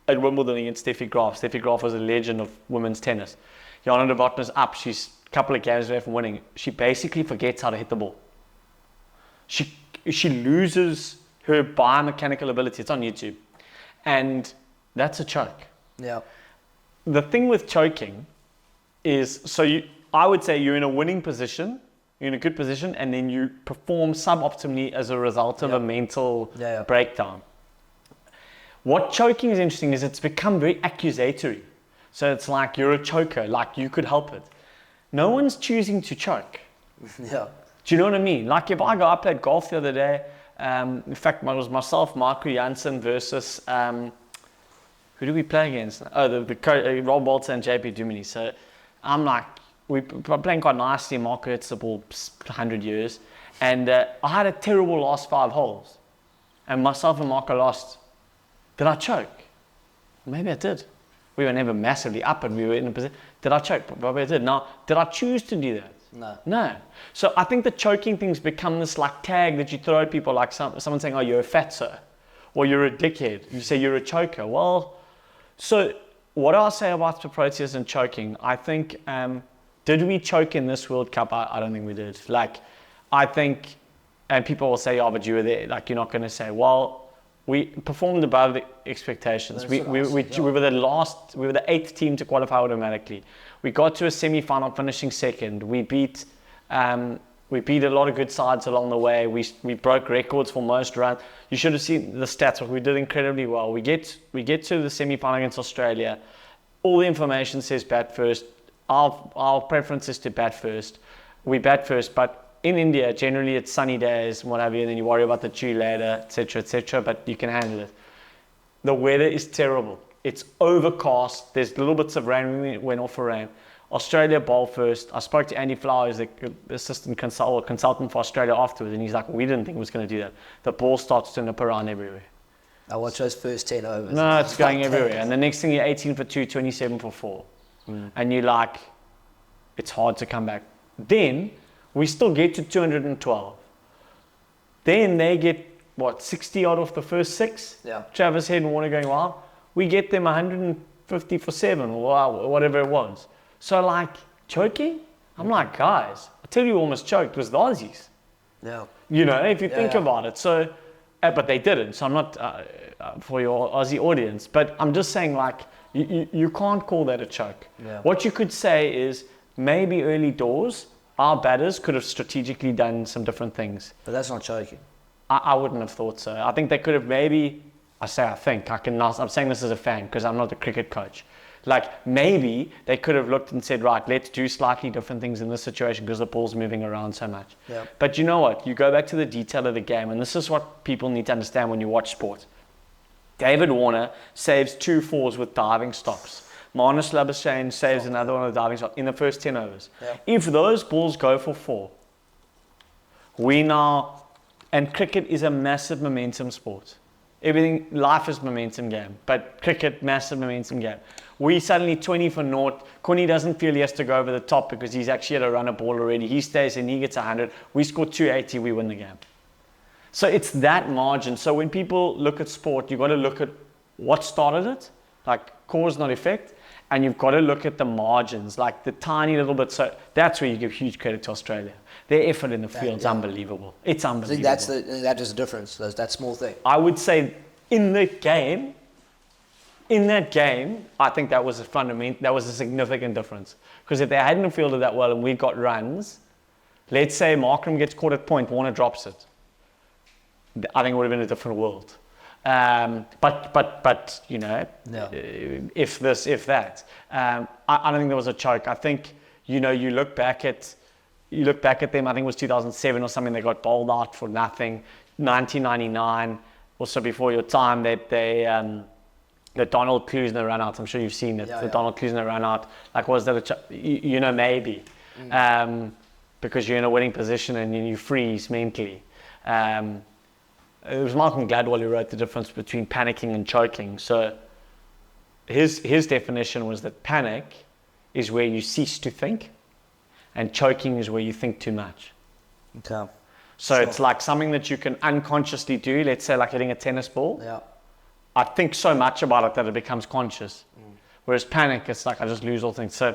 at Wimbledon against Steffi Graf. Steffi Graf was a legend of women's tennis. Jana Novotna's up. She's a couple of games away from winning. She basically forgets how to hit the ball. She loses her biomechanical ability. It's on YouTube. And that's a choke. Yeah. The thing with choking is, I would say you're in a winning position, you're in a good position, and then you perform suboptimally as a result of a mental breakdown. What choking is interesting is it's become very accusatory. So it's like you're a choker, like you could help it. No one's choosing to choke. Yeah. Do you know what I mean? Like if I played golf the other day, in fact, it was myself, Marco Janssen versus, who do we play against? Oh, Rob Walter and JP Duminy. So I'm like, we're playing quite nicely. Marco hits the ball 100 years. And I had a terrible last 5 holes. And myself and Marco lost. Did I choke? Maybe I did. We were never massively up and we were in a position. Did I choke? Probably I did. Now, did I choose to do that? No. So I think the choking thing's become this like tag that you throw at people, like someone saying, oh, you're a fatso, or you're a dickhead. You say you're a choker. Well, so what I'll say about the Proteas and choking, I think, did we choke in this World Cup? I don't think we did. Like, I think, and people will say, oh, but you were there. Like, you're not going to say, well, we performed above the expectations. We were the 8th team to qualify automatically. We got to a semi-final, finishing second. We beat a lot of good sides along the way. We broke records for most runs. You should have seen the stats. We did incredibly well. We get to the semi-final against Australia. All the information says bat first. Our preference is to bat first. We bat first, but in India, generally it's sunny days, what have you, and then you worry about the dew later, etc., but you can handle it. The weather is terrible. It's overcast. There's little bits of rain. We went off for rain. Australia ball first. I spoke to Andy Flowers, the assistant consultant for Australia afterwards, and he's like, we didn't think it was going to do that. The ball starts to nip around everywhere. I watch those first 10 overs. No, it's going everywhere. And the next thing you're 18 for 2, 27 for 4. And you're like, it's hard to come back. Then we still get to 212. Then they get, 60 odd off the first 6? Yeah. Travis Head and Warner going wild. We get them 150 for 7 or whatever it was. So like, choking? I'm like, guys, I tell you who almost choked was the Aussies. Yeah. You know, if you think about it. So, but they didn't. So I'm not for your Aussie audience, but I'm just saying like, you can't call that a choke. Yeah. What you could say is maybe early doors, our batters could have strategically done some different things. But that's not choking. I wouldn't have thought so. I think they could have maybe, I'm saying this as a fan because I'm not a cricket coach. Like maybe they could have looked and said, right, let's do slightly different things in this situation because the ball's moving around so much. Yeah. But you know what? You go back to the detail of the game, and this is what people need to understand when you watch sport. David Warner saves 2 fours with diving stops. Marnus Labuschagne saves another one with diving stops in the first 10 overs. Yeah. If those balls go for 4, and cricket is a massive momentum sport. Life is momentum game, but cricket, massive momentum game. We suddenly 20 for naught. Connie doesn't feel he has to go over the top because he's actually had a run a ball already. He stays and he gets 100. We score 280, we win the game. So it's that margin. So when people look at sport, you've got to look at what started it, like cause, not effect, and you've got to look at the margins, like the tiny little bit. So that's where you give huge credit to Australia. Their effort in the field's unbelievable. It's unbelievable. I think that is the difference. That small thing. I would say in that game, I think that was a significant difference. Because if they hadn't fielded that well and we got runs, let's say Markram gets caught at point, Warner drops it. I think it would have been a different world. But you know, if this, if that, I don't think there was a choke. I think, you know, you look back at them. I think it was 2007 or something. They got bowled out for nothing. 1999, also before your time, the Donald Klusner run out. I'm sure you've seen it. Donald Klusner run out. Like, was that a choke? You know, maybe because you're in a winning position and you freeze mentally. It was Malcolm Gladwell who wrote the difference between panicking and choking. So his definition was that panic is where you cease to think, and choking is where you think too much. Okay. So it's like something that you can unconsciously do. Let's say like hitting a tennis ball. Yeah. I think so much about it that it becomes conscious. Whereas panic, it's like I just lose all things. So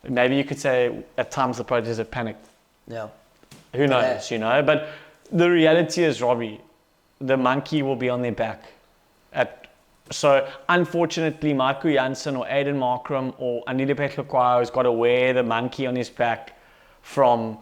maybe you could say at times the Proteas have panicked. Yeah. Who knows, you know? But the reality is, Robbie, the monkey will be on their back. So unfortunately, Marco Jansen or Aiden Markram or Anile Petlakwayo has got to wear the monkey on his back from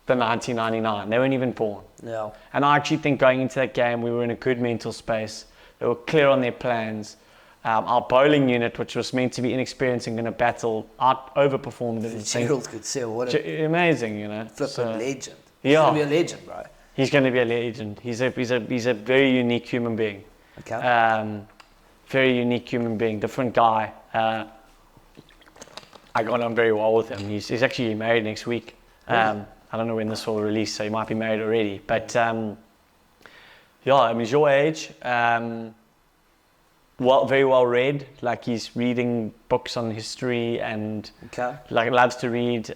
the 1999. They weren't even born. Yeah. And I actually think going into that game, we were in a good mental space. They were clear on their plans. Our bowling unit, which was meant to be inexperienced and going to battle, overperformed. Gerald could say, what amazing, you know. Flippin' legend. Yeah. He's going to be a legend, bro. He's going to be a legend. He's a very unique human being. Okay. Very unique human being, different guy. I got on very well with him. He's actually married next week. I don't know when this will release, so he might be married already. But yeah, I mean, he's your age. Very well read. Like he's reading books on history and like loves to read.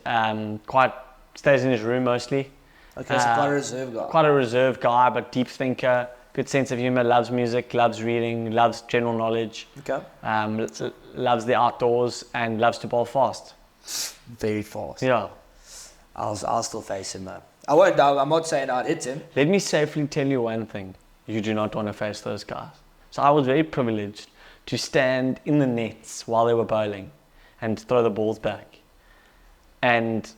Quite stays in his room mostly. Okay, so quite a reserved guy. Quite a reserved guy, but deep thinker. Good sense of humor. Loves music. Loves reading. Loves general knowledge. Okay. Loves the outdoors and loves to bowl fast. Very fast. Yeah. I'll still face him, man. I won't. I'm not saying I'd hit him. Let me safely tell you one thing. You do not want to face those guys. So I was very privileged to stand in the nets while they were bowling and throw the balls back. And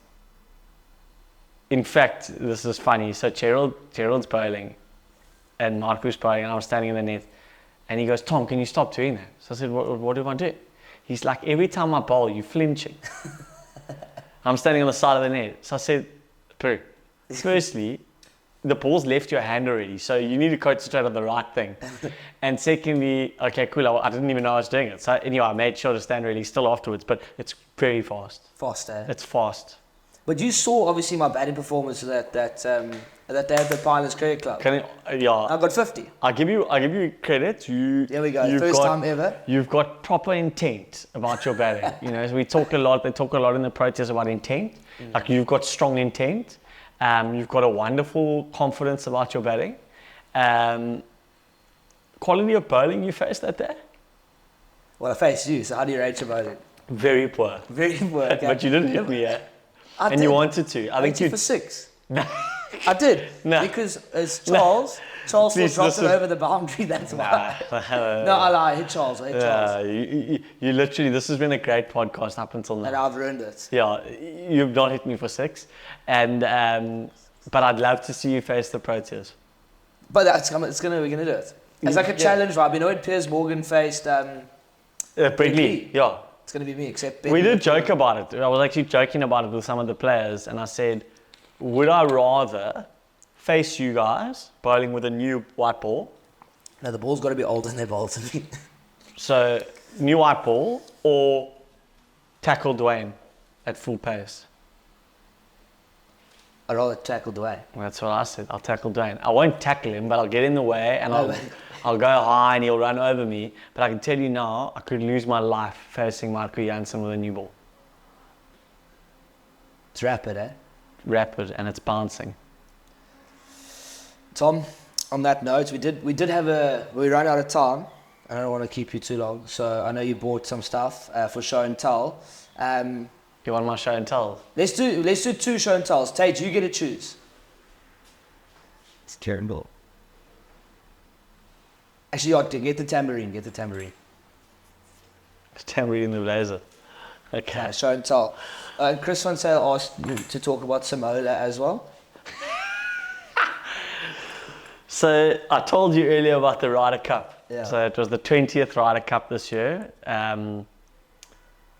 in fact, this is funny. So Gerald's bowling and Marco's bowling and I was standing in the net. And he goes, Tom, can you stop doing that? So I said, what do I do? He's like, every time I bowl, you're flinching. I'm standing on the side of the net. So I said, Pooh, firstly, the ball's left your hand already, so you need to concentrate on the right thing. And secondly, okay, cool, I didn't even know I was doing it. So anyway, I made sure to stand really still afterwards, but it's very fast. Fast, eh? It's fast. But you saw, obviously, my batting performance that day at the Pilots Cricket Club. Yeah. I got 50. I'll give you credit. There we go. First time ever. You've got proper intent about your batting. You know, we talk a lot. They talk a lot in the Proteas about intent. Like you've got strong intent. You've got a wonderful confidence about your batting. Quality of bowling you faced that day? Well, I faced you, so how do you rate your bowling? Very poor. Very poor, okay. But you didn't hit me, yeah? I And did. you wanted to. I think you you for 6. No. I did. No. Because as Charles still Please, dropped it listen. over the boundary, that's why. No, I lie. I hit Charles. You literally, this has been a great podcast up until now. And I've ruined it. Yeah, you've not hit me for 6. And but I'd love to see you face the Proteas. But we're gonna do it. It's like a challenge, right? You know when Piers Morgan faced Brigley, yeah. It's gonna be me, except We did joke about it. I was actually joking about it with some of the players, and I said, would I rather face you guys bowling with a new white ball? No, the ball's got to be older than they bowl to me. So, new white ball, or tackle Dwayne at full pace? I'd rather tackle Dwayne. That's what I said. I'll tackle Dwayne. I won't tackle him, but I'll get in the way and I'll go high and he'll run over me. But I can tell you now, I could lose my life facing Michael Jansen with a new ball. It's rapid, eh? Rapid, and it's bouncing. Tom, on that note, we ran out of time. I don't want to keep you too long, so I know you bought some stuff for show and tell. You want my show and tell? Let's do 2 show and tells. Tate, you get to choose. It's terrible. Actually, get the tambourine. Get the tambourine. Tambourine in the blazer. Okay. Yeah, show and tell. Chris Van Sale asked you to talk about Samoa as well. So I told you earlier about the Ryder Cup. Yeah. So it was the 20th Ryder Cup this year.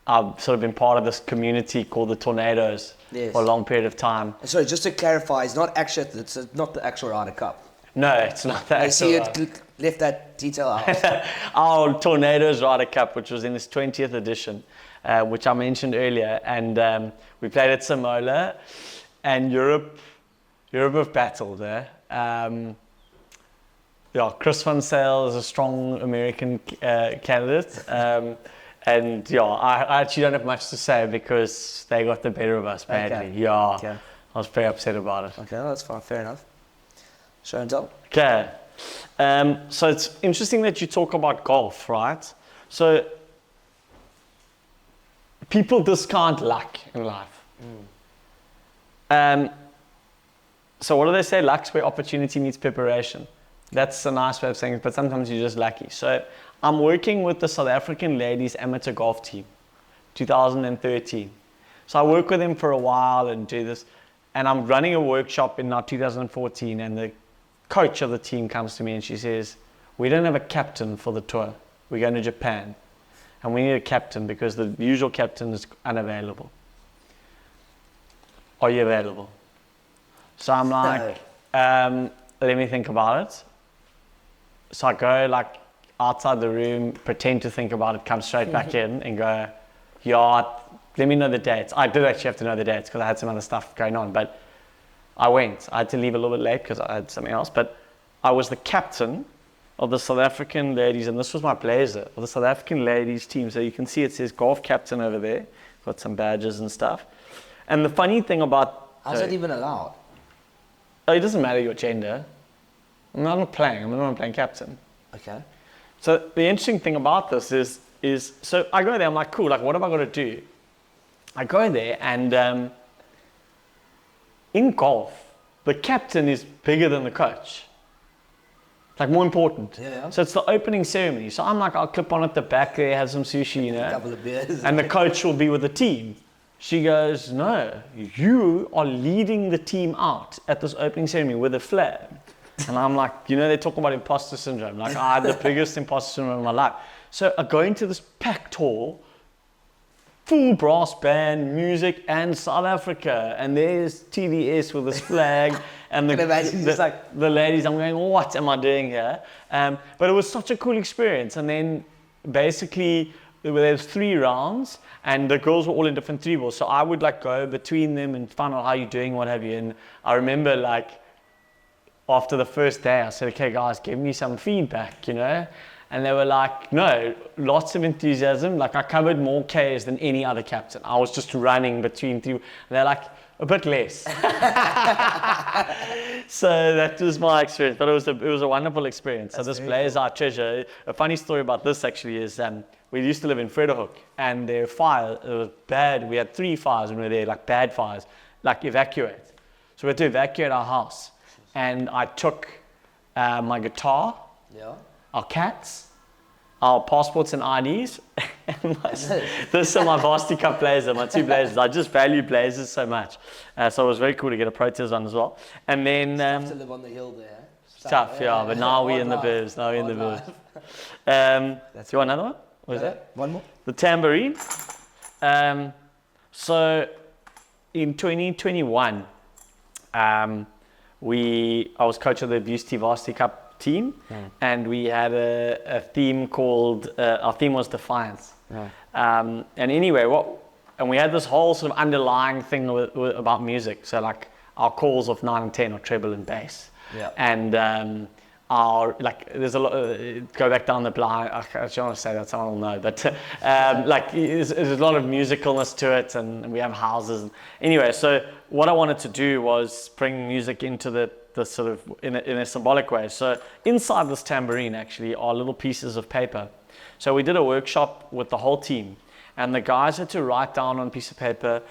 I've sort of been part of this community called the Tornadoes for a long period of time. Sorry, just to clarify, it's not the actual Ryder Cup. No, it's not that. I see you left that detail out. Our Tornadoes Ryder Cup, which was in its 20th edition, which I mentioned earlier, and we played at Samoa, and Europe have battled there. Chris Van Sale is a strong American candidate. And I actually don't have much to say because they got the better of us badly. Okay. Yeah, Okay. I was very upset about it. Okay, well, that's fine. Fair enough. Show and tell. Okay, so it's interesting that you talk about golf, right? So people discount luck in life. So what do they say? Luck's where opportunity meets preparation. That's a nice way of saying it, but sometimes you're just lucky. So I'm working with the South African ladies amateur golf team, 2013. So I work with them for a while and do this, and I'm running a workshop in now 2014, and the coach of the team comes to me and she says, we don't have a captain for the tour. We're going to Japan, and we need a captain because the usual captain is unavailable. Are you available? So I'm like, let me think about it. So I go like outside the room, pretend to think about it, come straight back in and go, let me know the dates. I did actually have to know the dates because I had some other stuff going on, but I went. I had to leave a little bit late because I had something else, but I was the captain of the South African ladies, and this was my blazer, of the South African ladies team. So you can see it says golf captain over there, got some badges and stuff. And the funny thing about... How's that even allowed? Oh, it doesn't matter your gender. I'm not playing. I'm not playing captain. Okay. So the interesting thing about this is so I go there. I'm like, cool. Like, what am I going to do? I go there, and in golf, the captain is bigger than the coach. Like, more important. Yeah. So it's the opening ceremony. So I'm like, I'll clip on at the back there, have some sushi, A couple of beers. and the coach will be with the team. She goes, no, you are leading the team out at this opening ceremony with a flag. And I'm like, they talk about imposter syndrome. Like, I had the biggest imposter syndrome of my life. So I go into this packed hall, full brass band, music, and South Africa. And there's TDS with this flag. And the ladies, I'm going, what am I doing here? But it was such a cool experience. And then basically, there's 3 rounds, and the girls were all in different 3 balls. So I would like go between them and find out how you're doing, what have you. And I remember like after the first day, I said, okay, guys, give me some feedback, And they were like, no, lots of enthusiasm. Like, I covered more Ks than any other captain. I was just running between 3. And they're like, a bit less. So that was my experience, but it was a wonderful experience. That's so this very blaze I treasure. A funny story about this actually is we used to live in Frederhoek, and their fire, it was bad. We had 3 fires when we were there, like bad fires, like evacuate. So we had to evacuate our house, and I took my guitar, our cats, our passports and IDs, and this are my Varsity Cup blazers, my 2 blazers. I just value blazers so much. So it was very cool to get a Proteas on as well. And then Tough to live on the hill there. tough, yeah. But now we're in the burbs. Now we're in the burbs. Do you want another one? What is that? One more. The tambourine. So in 2021, I was coach of the VST Varsity Cup team, and we had a theme called our theme was Defiance. And anyway, and we had this whole sort of underlying thing about music. So like our calls of 9 and 10 are treble and bass. And our there's a lot. Go back down the blind. I don't want to say that, someone will know. But there's a lot of musicalness to it, and we have houses. Anyway, so what I wanted to do was bring music into the sort of in a symbolic way. So inside this tambourine actually are little pieces of paper. So we did a workshop with the whole team, and the guys had to write down on a piece of paper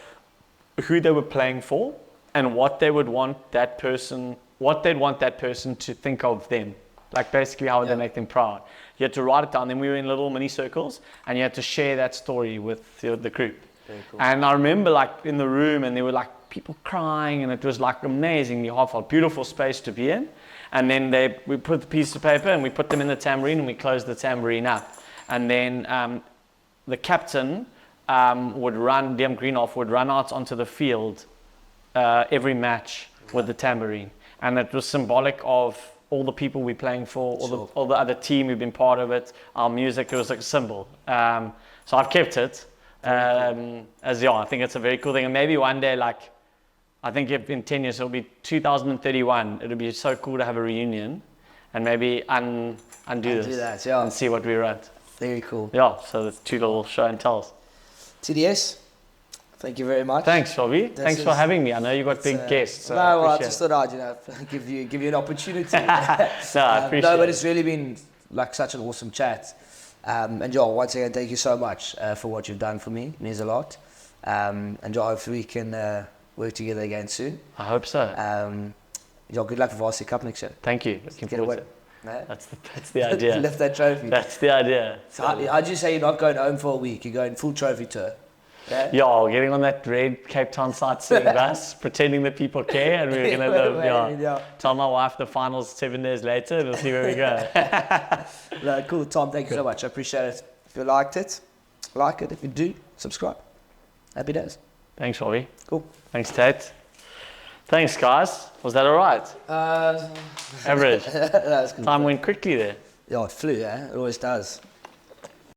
who they were playing for and what they would want that person to think of them. Like basically how would they make them proud. You had to write it down, then we were in little mini circles, and you had to share that story with the group. Very cool. And I remember in the room, and there were people crying, and it was amazingly heartfelt, beautiful space to be in. And then we put the piece of paper and we put them in the tambourine, and we closed the tambourine up. And then the captain would run, Liam Greenhoff would run out onto the field every match with the tambourine. And it was symbolic of all the people we're playing for, all the other team who've been part of it, our music. It was like a symbol. So I've kept it. I think it's a very cool thing. And maybe one day, I think if in 10 years, it'll be 2031. It'll be so cool to have a reunion and maybe undo this and see what we wrote. Very cool. Yeah, so the 2 little show and tells. TDS, thank you very much. Thanks, Robbie. Thanks for having me. I know you got big guests. So I just thought I'd give you an opportunity. No, I appreciate it. But it's really been such an awesome chat. And Joel, once again, thank you so much for what you've done for me. It means a lot. And Joel, hopefully we can work together again soon. I hope so. Joel, good luck for Varsity Cup next year. Thank you. Looking forward to it. No? That's the idea. Lift that trophy. That's the idea. So how'd you say you're not going home for a week? You're going full trophy tour. Yeah, getting on that red Cape Town sightseeing bus, pretending that people care, and we're gonna tell my wife the finals 7 days later, and we'll see where we go. No, cool, Tom. Thank you so much. I appreciate it. If you liked it, like it. If you do, subscribe. Happy days. Thanks, Robbie. Cool. Thanks, Tate. Thanks, guys. Was that all right? Average. That's cool. Time went quickly there. Yeah, it flew. It always does.